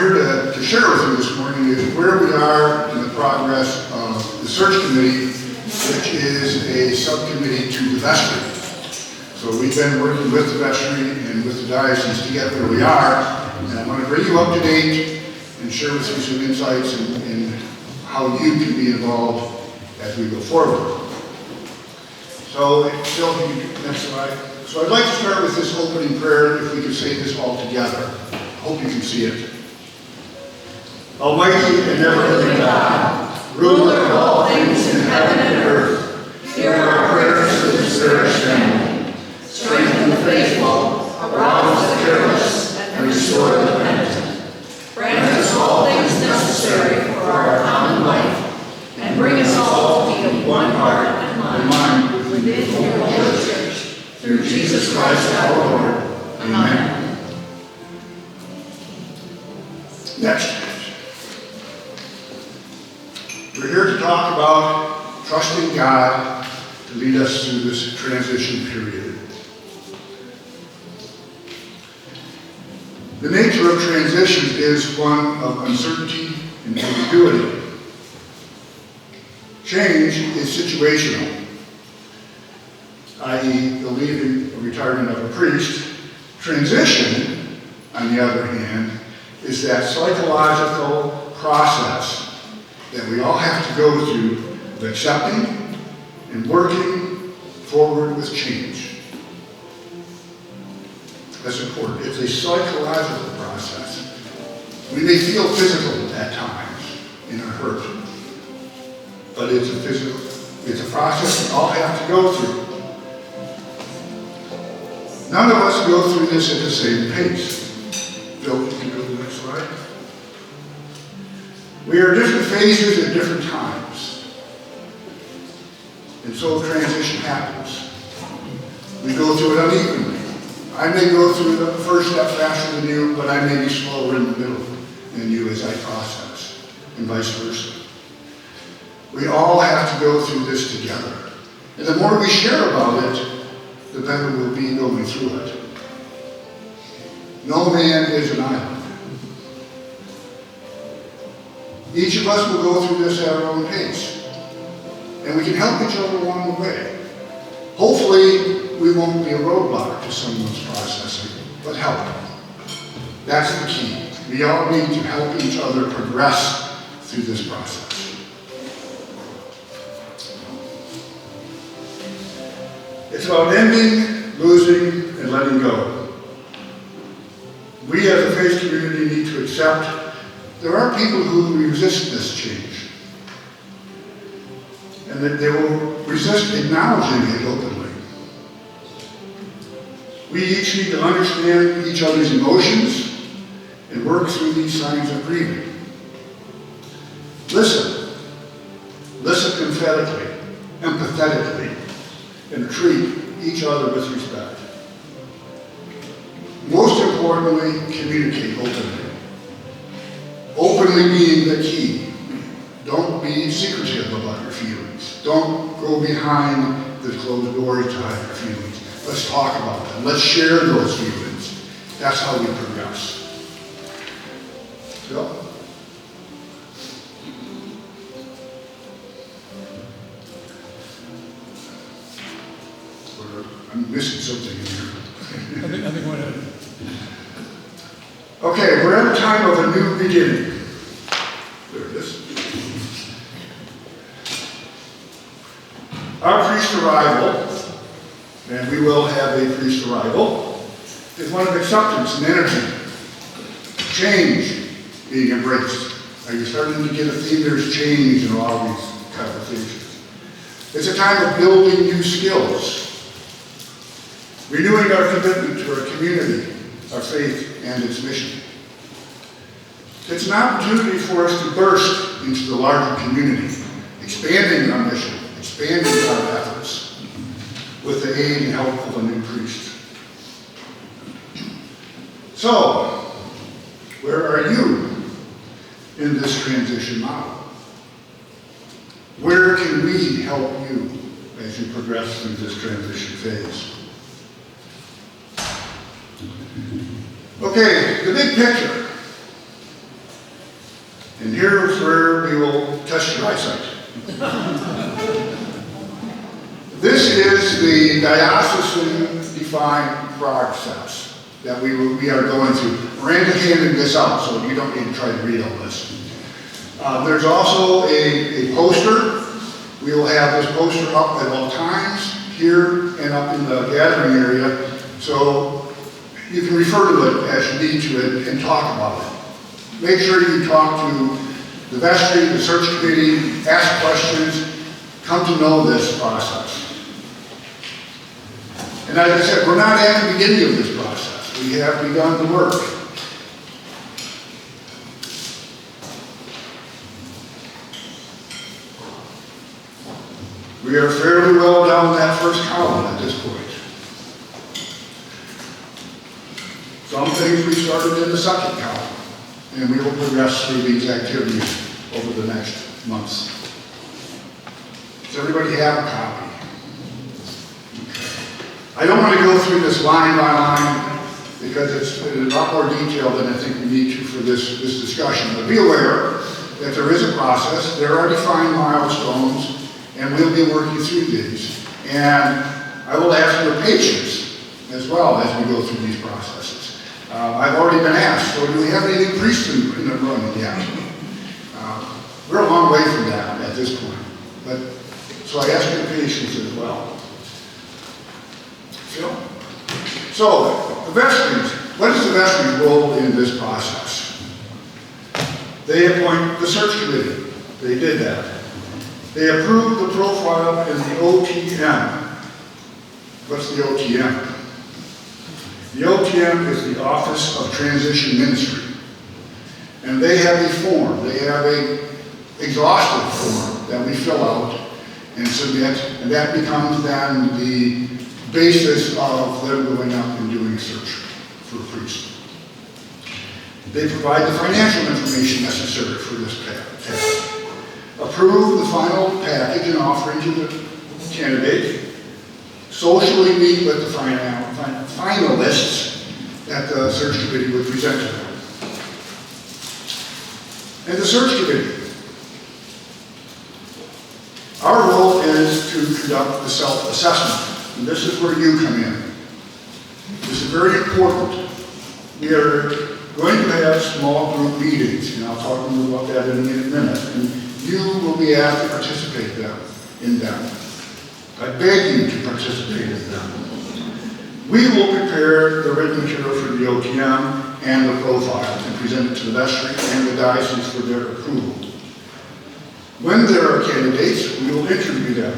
here to share with you this morning is where we are in the progress of the search committee, which is a subcommittee to the vestry. So we've been working with the vestry and with the diocese to get where we are, and I want to bring you up to date and share with you some insights in how you can be involved as we go forward. So, Phil, next slide. So I'd like to start with this opening prayer, if we could say this all together. Hope you can see it. Almighty and ever-living God, ruler of all things in heaven and earth, hear our prayers for this parish family. Strengthen the faithful, arouse the careless, and restore the penitent. Grant us all things necessary for our common life, and bring us all to be of one heart and mind within your Holy Church, through Jesus Christ our Lord. Amen. Next. We're here to talk about trusting God to lead us through this transition period. The nature of transition is one of uncertainty and ambiguity. Change is situational, i.e. the leaving or retirement of a priest. Transition, on the other hand, is that psychological process that we all have to go through of accepting and working forward with change. That's important. It's a psychological process. We may feel physical at times in our hurt, but it's a process we all have to go through. None of us go through this at the same pace. Bill, you can go to the next slide. We are in different phases at different times. And so transition happens. We go through it unevenly. I may go through the first step faster than you, but I may be slower in the middle than you as I process, and vice versa. We all have to go through this together. And the more we share about it, the better we'll be going through it. No man is an island. Each of us will go through this at our own pace. And we can help each other along the way. Hopefully, we won't be a roadblock to someone's processing, but help. That's the key. We all need to help each other progress through this process. It's about ending, losing, and letting go. We as a faith community need to accept there are people who resist this change, and that they will resist acknowledging it openly. We each need to understand each other's emotions and work through these signs of grieving. Listen empathetically, and treat each other with respect. Most importantly, communicate openly. Openly being the key. Don't be secretive about your feelings. Don't go behind the closed doors to hide your feelings. Let's talk about them. Let's share those feelings. That's how we progress. Phil? I'm missing something in here. I think we're ahead. Okay, we're at a time of a new beginning. There it is. Our priest arrival, and we will have a priest arrival, is one of acceptance and energy. Change being embraced. Are you starting to get a theme? There's change in all these conversations. It's a time of building new skills. Renewing our commitment to our community, our faith, and its mission. It's an opportunity for us to burst into the larger community, expanding our mission, expanding our efforts, with the aid and help of a new priest. So, where are you in this transition model? Where can we help you as you progress through this transition phase? Okay, the big picture. here's where we will test your eyesight. This is the diocesan-defined process that we are going through. Miranda handed this out, so you don't need to try to read all this. There's also a poster. We will have this poster up at all times, here and up in the gathering area, so you can refer to it as you need to it and talk about it. Make sure you talk to the vestry, the search committee, ask questions, come to know this process. And as I said, we're not at the beginning of this process. We have begun the work. We are fairly well down that first column at this point. Some things we started in the second column, and we will progress through these activities over the next months. Does everybody have a copy? Okay. I don't want to go through this line by line because it's in a lot more detail than I think we need to for this discussion. But be aware that there is a process, there are defined milestones, and we'll be working through these. And I will ask your patience as well as we go through these processes. I've already been asked, so do we have any priests in the room yet? We're a long way from that at this point. But so I ask your patience as well. So the vestries, what is the vestry's role in this process? They appoint the search committee. They did that. They approved the profile in the OTM. What's the OTM? The OTM is the Office of Transition Ministry. And they have a form. They have an exhaustive form that we fill out and submit, and that becomes then the basis of them going out and doing a search for a priest. They provide the financial information necessary for this task. Approve the final package and offering to the candidate, socially meet with the finalists that the search committee would present to them. And the search committee. Our role is to conduct the self-assessment, and this is where you come in. This is very important. We are going to have small group meetings, and I'll talk more about that in a minute. And you will be asked to participate in them. I beg you to participate in them. We will prepare the written material for the OTM and the profile and present it to the vestry and the diocese for their approval. When there are candidates, we will interview them.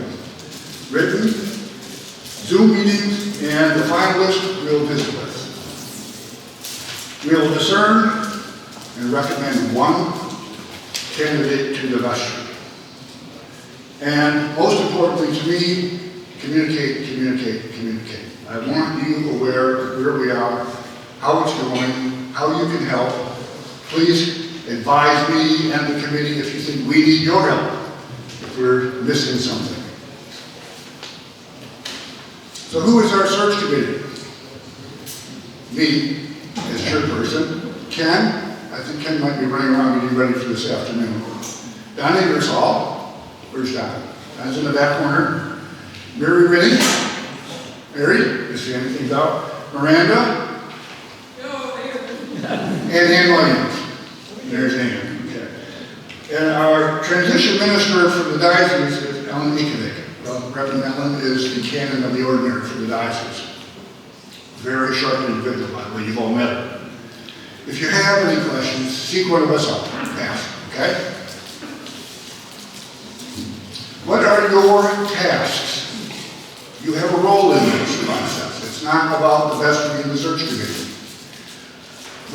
Written, Zoom meetings, and the finalists we will visit with. We will discern and recommend one candidate to the vestry. And most importantly to me, communicate, communicate, communicate. I want you aware of where we are, how it's going, how you can help. Please advise me and the committee if you think we need your help, if we're missing something. So who is our search committee? Me, as chairperson. Ken, I think Ken might be running around getting ready for this afternoon. Don Ingersoll, where's Don? Don's in the back corner. Mary Rennie. Mary, you see anything about? Miranda? No, and Ann Williams. There's Ann, okay. And our transition minister for the diocese is Ellen Ikovic. Reverend Ellen is the canon of the ordinary for the diocese. Very sharp individual, by the way, you've all met her. If you have any questions, seek one of us out and ask, okay? What are your tasks? You have a role in this process. It's not about the vestry and the search committee.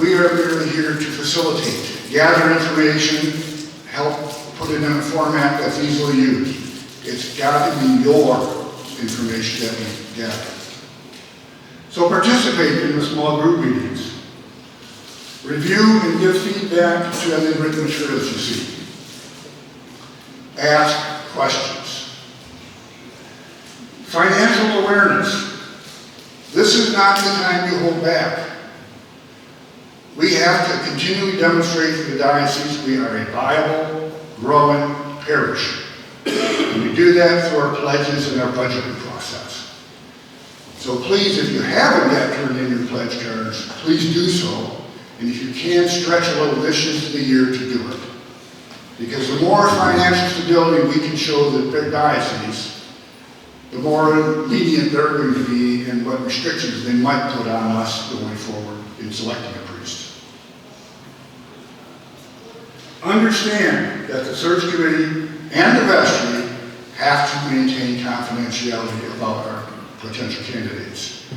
We are merely here to facilitate, gather information, help put it in a format that's easily used. It's got to be your information that we gather. So participate in the small group meetings. Review and give feedback to any written materials you see. Ask questions. Financial awareness. This is not the time you hold back. We have to continually demonstrate to the diocese we are a viable, growing parish. And we do that through our pledges and our budgeting process. So please, if you haven't yet turned in your pledge cards, please do so. And if you can, stretch a little this into the year to do it. Because the more financial stability we can show the diocese, the more lenient they're going to be and what restrictions they might put on us going forward in selecting a priest. Understand that the search committee and the vestry have to maintain confidentiality about our potential candidates.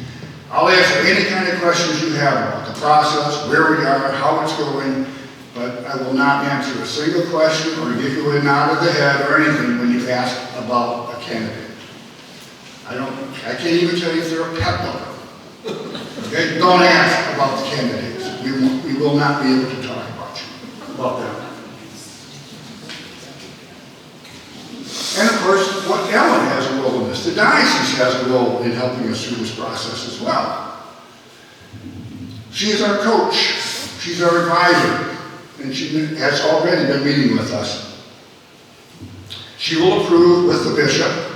I'll answer any kind of questions you have about the process, where we are, how it's going, but I will not answer a single question or give you a nod of the head or anything when you ask about a candidate. I can't even tell you if they're a pet lover. Okay? Don't ask about the candidates. We will not be able to talk about them. And of course, what Ellen has a role in this. The diocese has a role in helping us through this process as well. She is our coach. She's our advisor. And she has already been meeting with us. She will approve with the bishop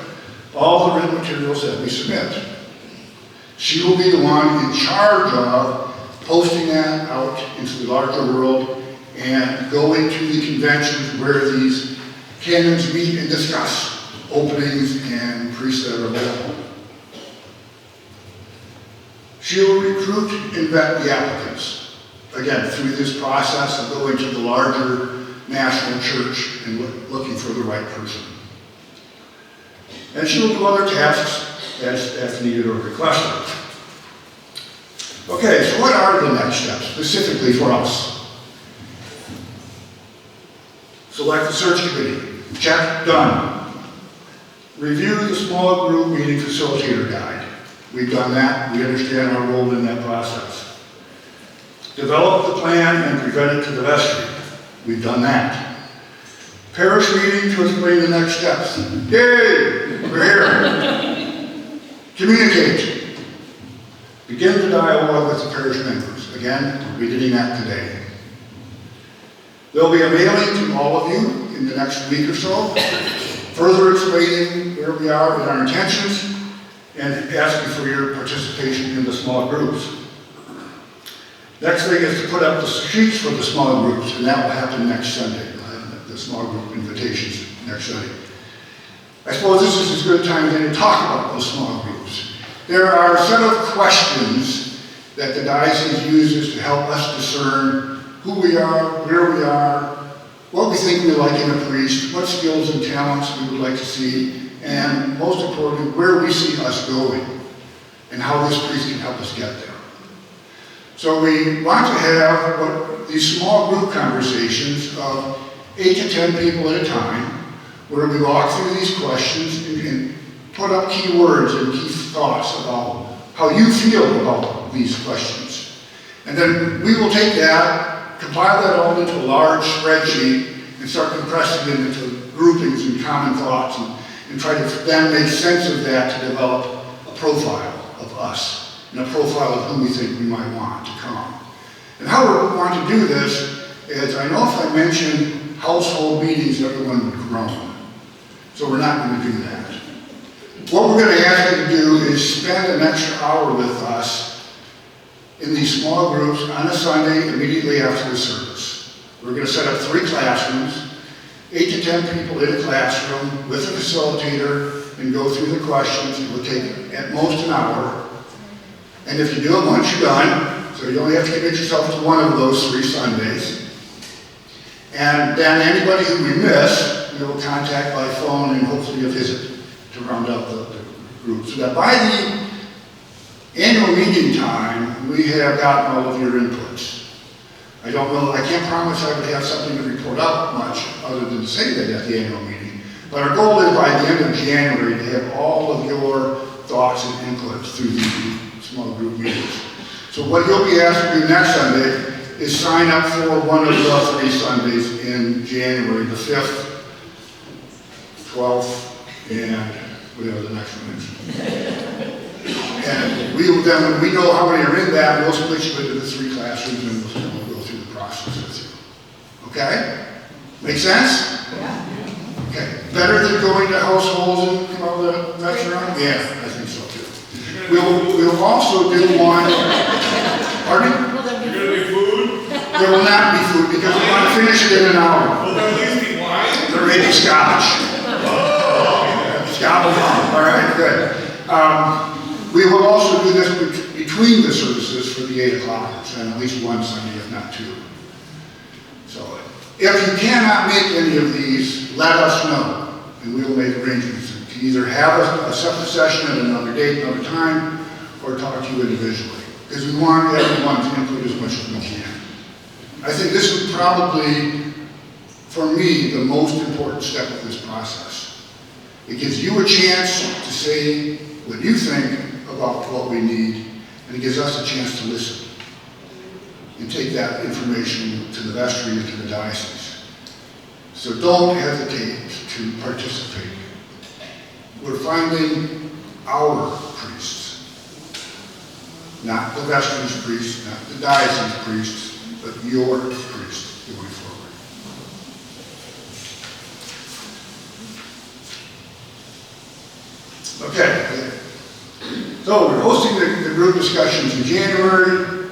all the written materials that we submit. She will be the one in charge of posting that out into the larger world and going to the conventions where these canons meet and discuss openings and priests that are available. She will recruit and vet the applicants, again, through this process of going to the larger national church and looking for the right person. And she will do other tasks as needed or requested. Okay, so what are the next steps specifically for us? Select the search committee. Check, done. Review the small group meeting facilitator guide. We've done that. We understand our role in that process. Develop the plan and present it to the vestry. We've done that. Parish meeting to explain the next steps. Yay! We're here. Communicate. Begin the dialogue with the parish members. Again, we're doing that today. There'll be a mailing to all of you in the next week or so, further explaining where we are with our intentions and asking for your participation in the small groups. Next thing is to put up the sheets for the small groups, and that will happen next Sunday. We'll have the small group invitations next Sunday. I suppose this is as good a time as any to talk about those small groups. There are a set of questions that the diocese uses to help us discern who we are, where we are, what we think we like in a priest, what skills and talents we would like to see, and most importantly, where we see us going and how this priest can help us get there. So we want to have these small group conversations of 8 to 10 people at a time, where we walk through these questions and put up key words and key thoughts about how you feel about these questions. And then we will take that, compile that all into a large spreadsheet and start compressing it into groupings and common thoughts and try to then make sense of that to develop a profile of us and a profile of who we think we might want to come. And how we want to do this is, I know if I mention household meetings, everyone would groan. So we're not going to do that. What we're going to ask you to do is spend an extra hour with us in these small groups on a Sunday immediately after the service. We're going to set up 3 classrooms, 8 to 10 people in a classroom with a facilitator, and go through the questions. It will take at most an hour. And if you do it once, you're done. So you only have to commit yourself to one of those 3 Sundays. And then anybody who we miss, we will contact by phone and hopefully a visit to round out the group. So that by the annual meeting time, we have gotten all of your inputs. I don't know, I can't promise I would have something to report out much other than to say that at the annual meeting. But our goal is by the end of January to have all of your thoughts and inputs through the small group meetings. So what you'll be asked to do next Sunday is sign up for one of the 3 Sundays in January, the 5th, 12th, and whatever the next one is. And we will then, when we know how many are in that, we'll split you into the 3 classrooms and we'll process with you. Okay? Make sense? Yeah. Okay. Better than going to households and all the messing around? Yeah, I think so too. We'll also do one. Pardon? Will there You're be gonna be food? There will not be food because we want to finish it in an hour. Will there at least be wine? There may be scotch. Scotch, all right, good. We will also do this between the services for the 8 o'clockers, and at least one Sunday, if not 2. So, if you cannot make any of these, let us know, and we will make arrangements to either have a separate session at another date, another time, or talk to you individually, because we want everyone to input as much as we can. I think this is probably, for me, the most important step of this process. It gives you a chance to say what you think about what we need, and it gives us a chance to listen and take that information to the vestry and to the diocese. So don't hesitate to participate. We're finding our priests, not the vestry's priests, not the diocese priests, but your priests going forward. Okay. So we're hosting the group discussions in January.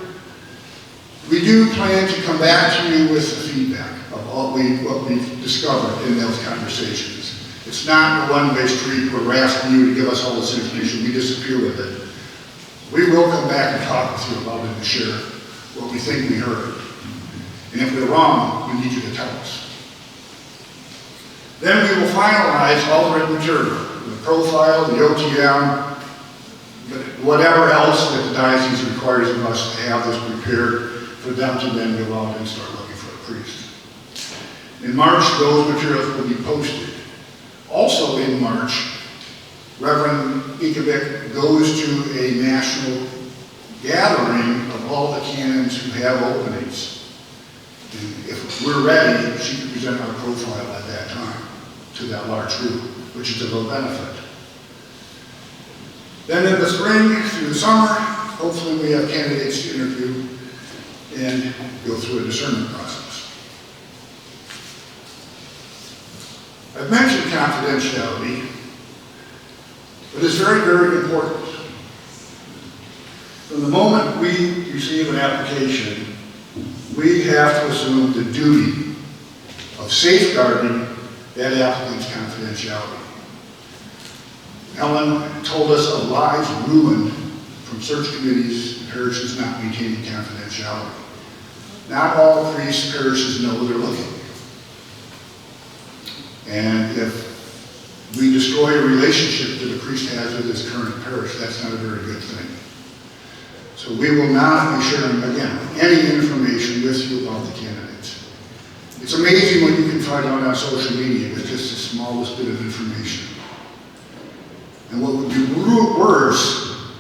We do plan to come back to you with feedback of what we've discovered in those conversations. It's not a one-way street where we're asking you to give us all this information, we disappear with it. We will come back and talk with you about it and share what we think we heard. And if we're wrong, we need you to tell us. Then we will finalize all the written material, the profile, the OTM, whatever else that the diocese requires of us to have this prepared for them to then go out and start looking for a priest. In March, those materials will be posted. Also in March, Reverend Ikovic goes to a national gathering of all the canons who have openings. And if we're ready, she can present our profile at that time to that large group, which is of a benefit. Then in the spring through the summer, hopefully we have candidates to interview and go through a discernment process. I've mentioned confidentiality, but it's very, very important. From the moment we receive an application, we have to assume the duty of safeguarding that applicant's confidentiality. Ellen told us of lives ruined from search committees and parishes not maintaining confidentiality. Not all priests and parishes know they're looking. And if we destroy a relationship that a priest has with his current parish, that's not a very good thing. So we will not be sharing, again, any information with you about the candidates. It's amazing what you can find out on social media with just the smallest bit of information. And what would be worse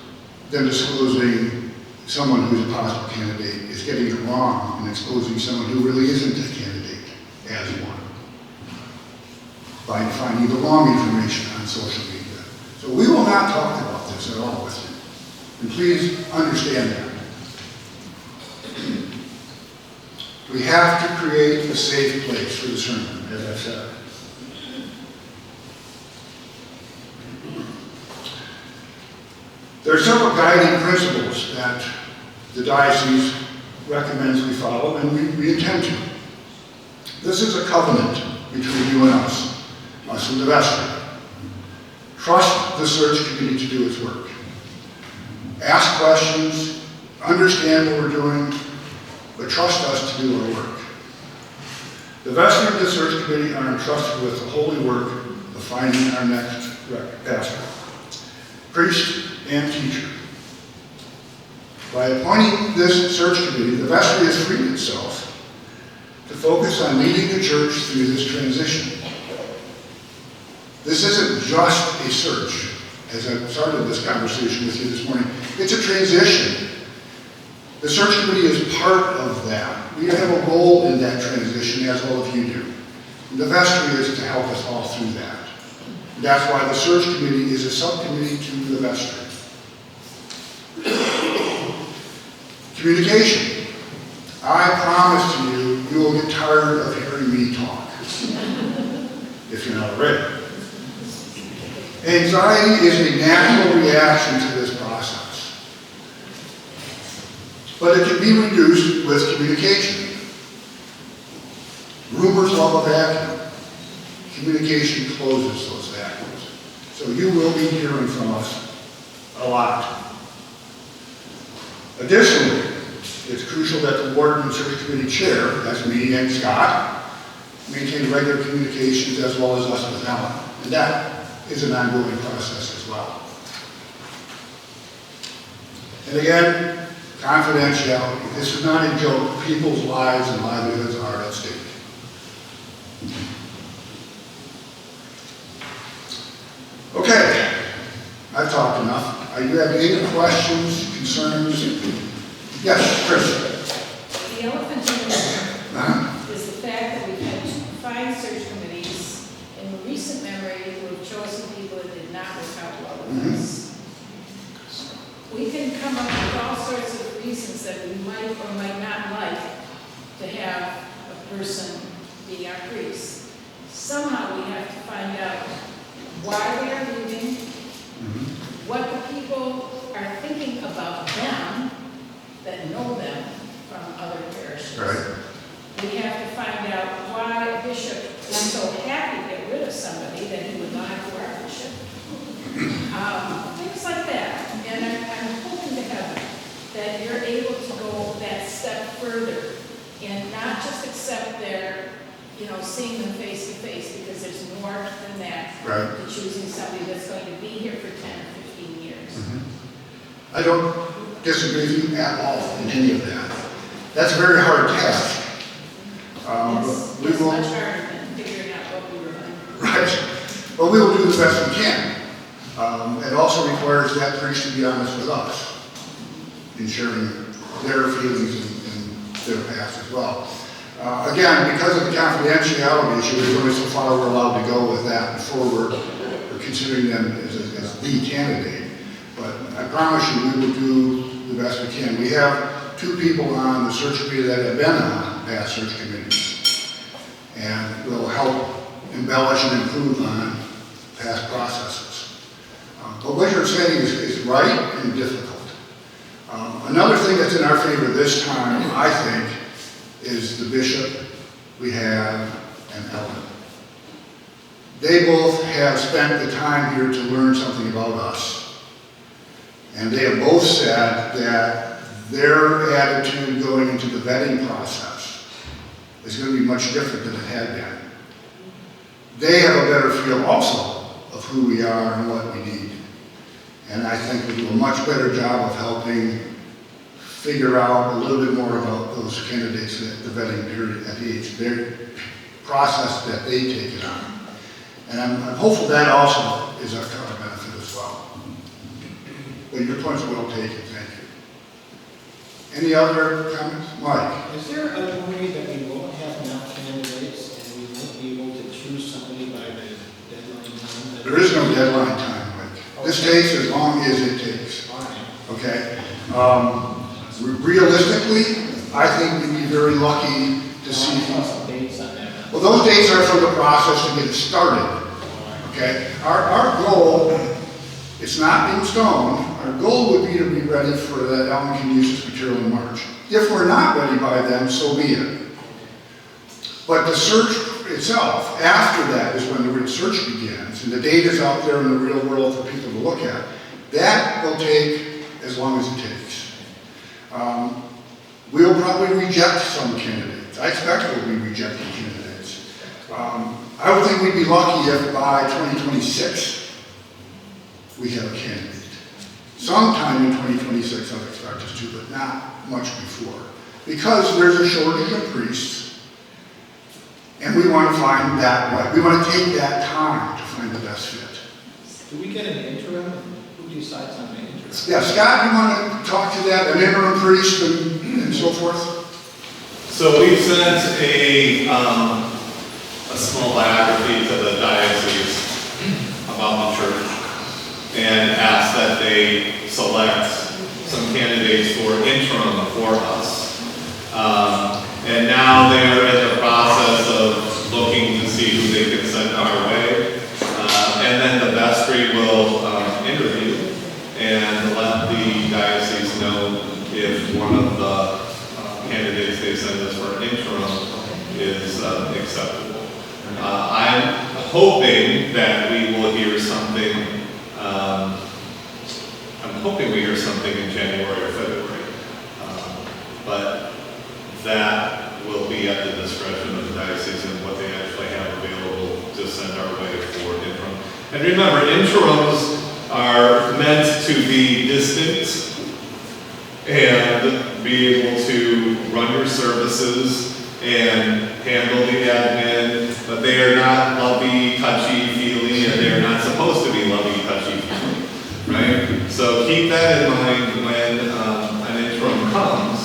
than disclosing someone who's a possible candidate is getting it wrong and exposing someone who really isn't a candidate as one by finding the wrong information on social media. So we will not talk about this at all with you. And please understand that. We have to create a safe place for discernment, as I've said. There are several guiding principles that the diocese recommends we follow, and we intend to. This is a covenant between you and us and the vestry. Trust the search committee to do its work. Ask questions, understand what we're doing, but trust us to do our work. The vestry and the search committee are entrusted with the holy work of finding our next pastor, priest, and teacher. By appointing this search committee, the vestry has freed itself to focus on leading the church through this transition. This isn't just a search, as I started this conversation with you this morning. It's a transition. The search committee is part of that. We have a role in that transition, as all of you do. And the vestry is to help us all through that. And that's why the search committee is a subcommittee to the vestry. Communication. I promise to you will get tired of hearing me talk, if you're not already. Anxiety is a natural reaction to this process, but it can be reduced with communication. Rumors love a vacuum. Communication closes those vacuums. So you will be hearing from us a lot. Additionally, it's crucial that the warden and search committee chair, that's me and Scott, maintain regular communications as well as us with Ellen. And that is an ongoing process as well. And again, confidentiality. This is not a joke. People's lives and livelihoods are at stake. Okay, I've talked enough. Do you have any questions, concerns? Yes, Chris. The elephant in the room is the fact that we've had 2 fine search committees in recent memory who have chosen people that did not work out well with us. We can come up with all sorts of reasons that we might or might not like to have a person be our priest. Somehow we have to find out why they are leaving, what the people are thinking about them that know them from other parishes. Right. We have to find out why a bishop is so happy to get rid of somebody that he would lie to our bishop. Things like that. And I'm hoping to heaven that you're able to go that step further and not just accept their, seeing them face to face, because there's more than that Right. to choosing somebody that's going to be here for 10 or 15 years. I don't disagree with you at all in any of that. That's a very hard task. It's much harder than figuring out what we were doing. Right. But we will do the best we can. It also requires that priest to be honest with us in sharing their feelings and their past as well. Again, because of the confidentiality issue, there's only so far we're allowed to go with that before we're considering them as the candidate. But I promise you, we will do the best we can. We have 2 people on the search committee that have been on past search committees, and will help embellish and improve on past processes. But what you're saying is right and difficult. Another thing that's in our favor this time, I think, is the bishop we have and Ellen. They both have spent the time here to learn something about us. And they have both said that their attitude going into the vetting process is going to be much different than it had been. They have a better feel also of who we are and what we need. And I think we'll do a much better job of helping figure out a little bit more about those candidates at the vetting period, at the age, their process that they take it on. And I'm hopeful that also is a counter benefit as well. But your point's well taken, thank you. Any other comments? Mike? Is there a worry that we won't have enough candidates and we won't be able to choose somebody by the deadline time? There is no deadline time, Mike. This takes as long as it takes. Fine. Okay? Realistically, I think we'd be very lucky to see. Some dates on that. Well, those dates are for the process to get it started. Okay? Our goal, it's not in stone, our goal would be to be ready for that Ellen can use this material in March. If we're not ready by then, so be it. But the search itself, after that is when the real search begins, and the data's out there in the real world for people to look at. That will take as long as it takes. We'll probably reject some candidates. I expect we'll be rejecting candidates. I would think we'd be lucky if by 2026 we have a candidate. Sometime in 2026 I'd expect us to, but not much before. Because there's a shortage of priests, and we want to find that way. We want to take that time to find the best fit. Do we get an interim? Who decides on the interim? Yeah, Scott, you want to talk to that, an interim priest and so forth? So we've sent a small biography to the diocese about the church and asked that they select some candidates for interim for us. And now they're in the process of looking to see who they can send our way. And then the vestry will interview and let the diocese know if one of the candidates they send us for interim is acceptable. I'm hoping that we will hear something. I'm hoping we hear something in January or February, but that will be at the discretion of the diocese and what they actually have available to send our way for interim. And remember, interims are meant to be distant and be able to run your services and handle the admin, but they are not lovey, touchy-feely, and they are not supposed to be lovey, touchy-feely, right? So keep that in mind when an interim comes.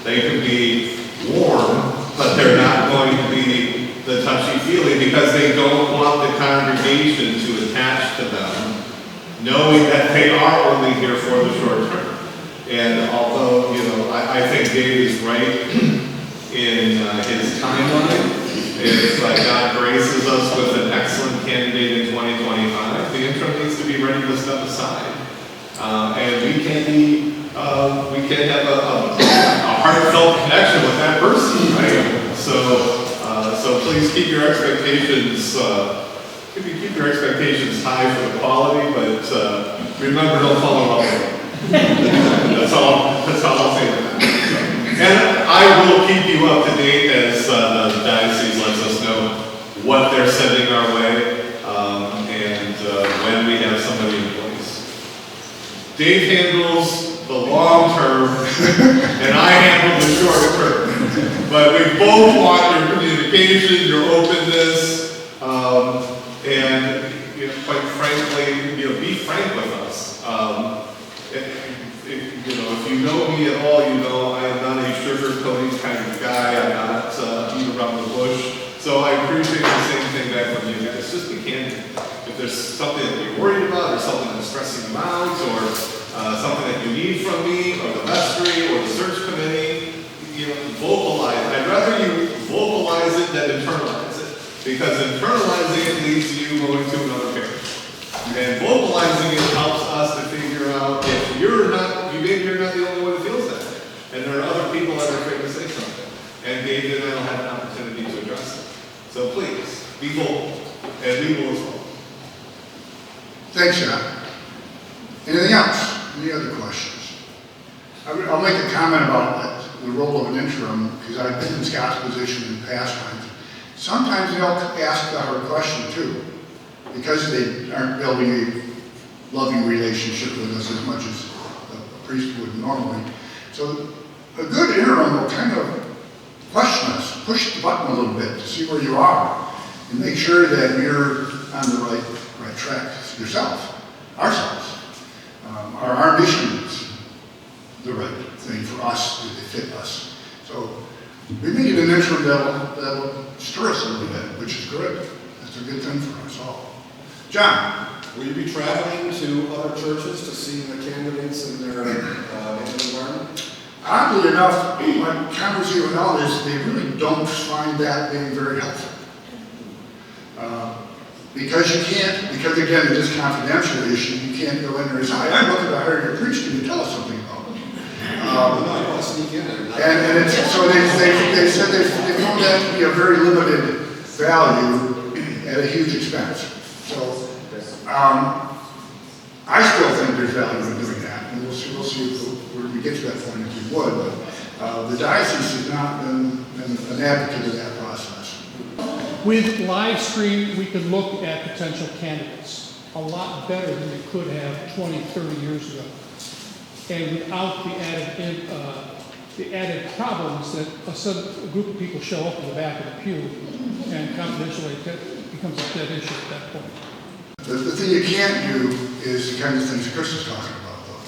They can be warm, but they're not going to be the touchy-feely because they don't want the congregation to attach to them, knowing that they are only here for the short term. And although, I think Dave is right in his timeline, if God graces us with an excellent candidate in 2025, the interim needs to be ready to step aside. And we can't have a heartfelt connection with that person, right? So please keep your expectations high for the quality, but remember, don't fall in love with it. That's all I'll say to that. And I will keep you up to date as the diocese lets us know what they're sending our way, and when we have somebody in place. Dave handles the long term, and I handle the short term. But we both want your communication, your openness, and quite frankly, be frank with us. If you know me at all, you know I am not a sugar-coating kind of guy. I'm not beat around the bush. So I appreciate the same thing back from you guys. Just be candid. If there's something that you're worried about, or something that's stressing you out, or something that you need from me, or the vestry, or the search committee, vocalize. I'd rather you vocalize it than internalize it, because internalizing it leads you going to another parish. And vocalizing it helps us to figure out if maybe you're not the only one who feels that way. And there are other people that are afraid to say something. And David and I will have an opportunity to address it. So please, be bold. And we will as well. Thanks, John. Anything else? Any other questions? I'll make a comment about the role of an interim, because I've been in Scott's position in past times. Sometimes they'll ask the hard question too, because they aren't building a loving relationship with us as much as a priest would normally. So a good interim will kind of question us, push the button a little bit to see where you are, and make sure that you're on the right track yourself, ourselves. Our mission is the right thing for us, to fit us. So we need an interim that'll stir us a little bit, which is good. That's a good thing for us all. John? Will you be traveling to other churches to see the candidates in their environment? Oddly enough, my conversation with all is they really don't find that being very helpful. Because again, it is confidential issue, you can't go in there and say, I'm looking to hire your priest, can you tell us something about me? I want to sneak in there. And so they said they found that to be a very limited value at a huge expense. So I still think there's value in doing that, and we'll see where we get to that point if we would. But the diocese has not been an advocate of that process. With live stream, we could look at potential candidates a lot better than we could have 20, 30 years ago. And without the added problems that a group of people show up in the back of the pew and confidentially becomes a dead issue at that point. The thing you can't do is the kind of things Chris is talking about, though.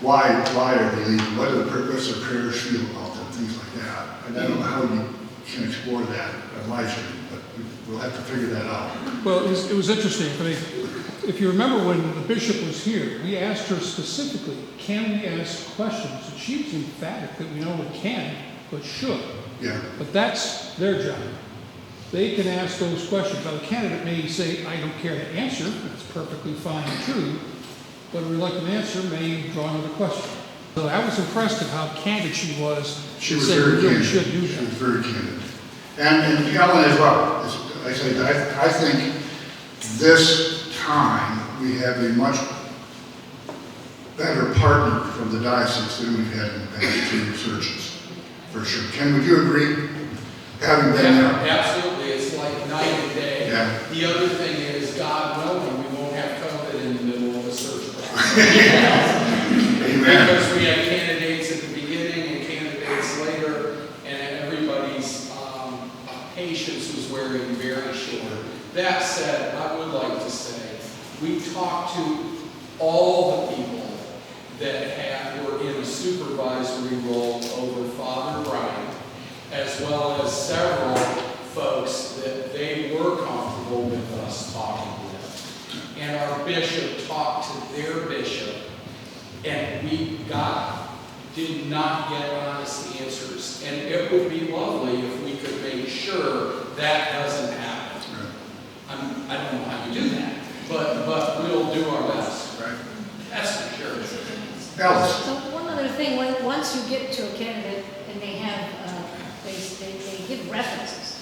Why are they leaving? What does their parish feel about them? Things like that. And I don't know how you can explore that on live stream, but we'll have to figure that out. Well, it was interesting. I mean, if you remember when the bishop was here, we asked her specifically, can we ask questions? And she was emphatic that we know we can. but should. Yeah, But that's their job. They can ask those questions. Now, the candidate may say, I don't care to answer, that's perfectly fine and true, but a reluctant answer may draw another question. So I was impressed at how candid she was. she was Said very we really candid. should do She that. was very candid. And Ellen as well. As I said, I think this time we have a much better partner from the diocese than we've had in the past two searches, for sure. Ken, would you agree? Having been there? Absolutely, it's like night and day. Yeah. The other thing is, God willing, we won't have COVID in the middle of a search process. Amen. Because we have candidates at the beginning and candidates later, and everybody's patience was wearing very short. That said, I would like to say, we talked to all the people that were in a supervisory role over Father Brian, as well as several folks that they were comfortable with us talking with. And our bishop talked to their bishop, and we did not get honest answers. And it would be lovely if we could make sure that doesn't happen. I don't know how you do that, but we'll do our best. Right. That's for sure. Alice? So one other thing, once you get to a candidate and they have, they give references,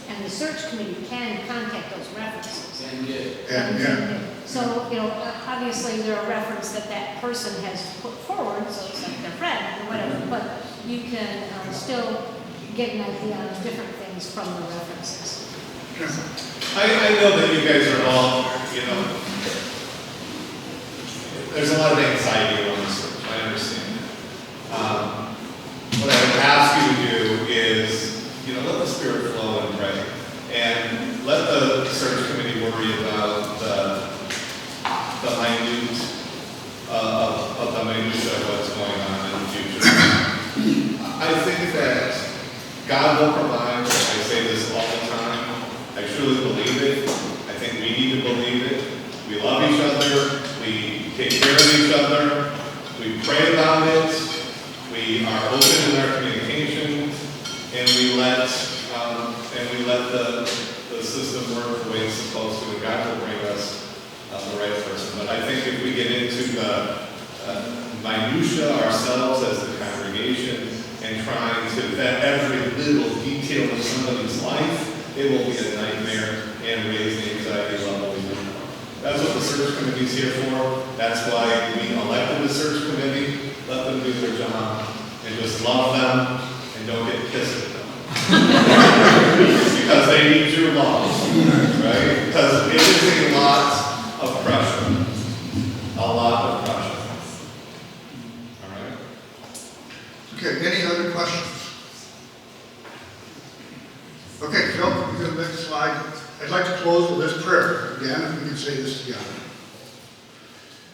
and the search committee can contact those references. And get Yeah. So, obviously there are references that that person has put forward, so it's like their friend or whatever, but you can still get an idea of different things from the references. I know that you guys are all, there's a lot of anxiety around this search, I understand that. What I would ask you to do is, let the Spirit flow and pray. And let the search committee worry about the minute of the minutia of what's going on in the future. I think that God will provide. I say this all the time. I truly believe it. I think we need to believe it. We love each other. We take care of each other. We pray about it. We are open in our communications, and we let the system work the way it's supposed to, and God will bring us the right person. But I think if we get into the minutia ourselves as the congregation and trying to vet every little detail of somebody's life, it will be a nightmare and raise the anxiety level. That's what the search committee is here for. That's why we elected the search committee. Let them do their job and just love them and don't get pissed at them. Because they need your love, right? Because it is a lot of pressure. A lot of pressure. All right? Okay, any other questions? Okay, Phil, you go to the next slide. I'd like to close with this prayer. Again, if we can say this together.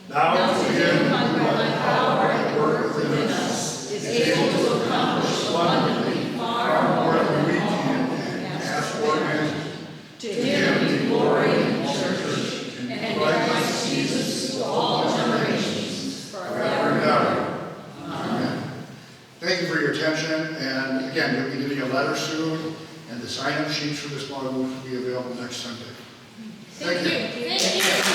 Now to him who by power at work within us is able to accomplish abundantly far more than we can ask or imagine. To him be glory in the church and Christ Jesus to all generations, forever and ever. Amen. Thank you for your attention, and again, you'll be getting a letter soon, and the sign-up sheets for this model will be available next Sunday. Thank you. Thank you.